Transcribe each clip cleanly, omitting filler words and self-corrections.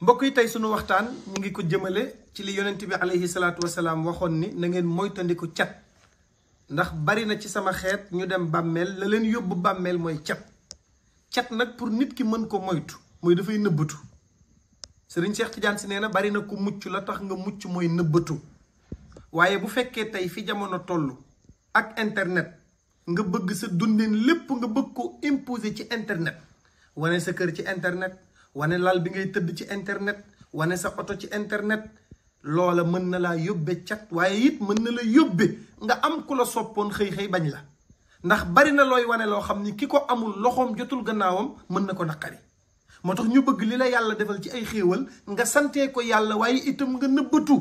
mbokk yi tey sunu waxtaan ñu ngi ko jëmale ci li yonent bi alayhi salaatu wasalaam waxoon ni na ngeen moytandiku cat ndax bari na ci sama xeet ñu dem bàmmeel la leen yóbbu bàmmeel mooy cat nag pour nit ki mën ko moytu mooy dafay nëbbatu Sëriñ Cheikh Tidiane Sy nee na bari na ku mucc la tax nga mucc mooy nëbbatu waaye bu fekkee tey fi jamono toll ak internet nga bëgg sa dundin lépp nga bëgg ko imposer ci internet wane sa kër ci internet wane lal bi ngay tëdd ci internet wane sa oto ci internet loola mën na laa yóbbe cat waaye it mën na la yóbbe nga am ku la soppoon xëy bañ la ndax bari na looy wane loo xam ni ki ko amul loxoom jotul gannaawam mën na ko naqari moo tax ñu bëgg li la yàlla defal ci ay xéewal nga santee ko yàlla waaye itam nga nëbbatu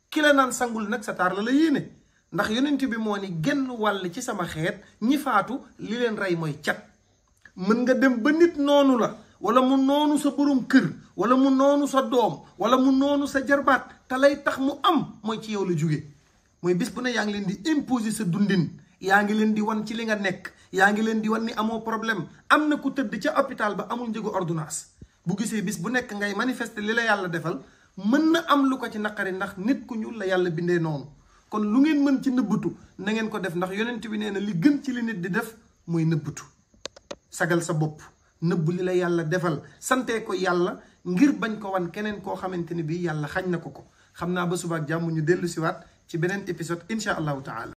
ki la naan sangul nag sa taar la yéene ndax yonent bi moo ni genn wàll ci sama xeet ñi faatu li leen rey mooy cat mën nga dem ba nit noonu la wala mu noonu sa borom kër wala mu noonu sa doom wala mu noonu sa jarbaat te lay tax mu am mooy ci yow la jóge mooy bis bu ne yaa ngi leen di imposer sa dundin yaa ngi leen di wan ci li nga nekk yaa ngi leen di wan ni amoo problème am na ku tëdd ca hôpital ba amul njëgu ordonnance bu gisee bis bu nekk ngay manifester li la yàlla defal mën na am lu ko ci naqari ndax nit ku ñuul la yàlla bindee noonu kon lu ngeen mën ci nëbbatu na ngeen ko def ndax yonent bi nee na li gën ci li nit di def mooy nëbbatu sagal sa bopp nëbb li la yàlla defal sante ko yàlla ngir bañ ko wan keneen koo xamante ni bii yàlla xañ na ko xam naa ba suba ak jàmm ñu dellu siwaat ci beneen épisode incha allahu taala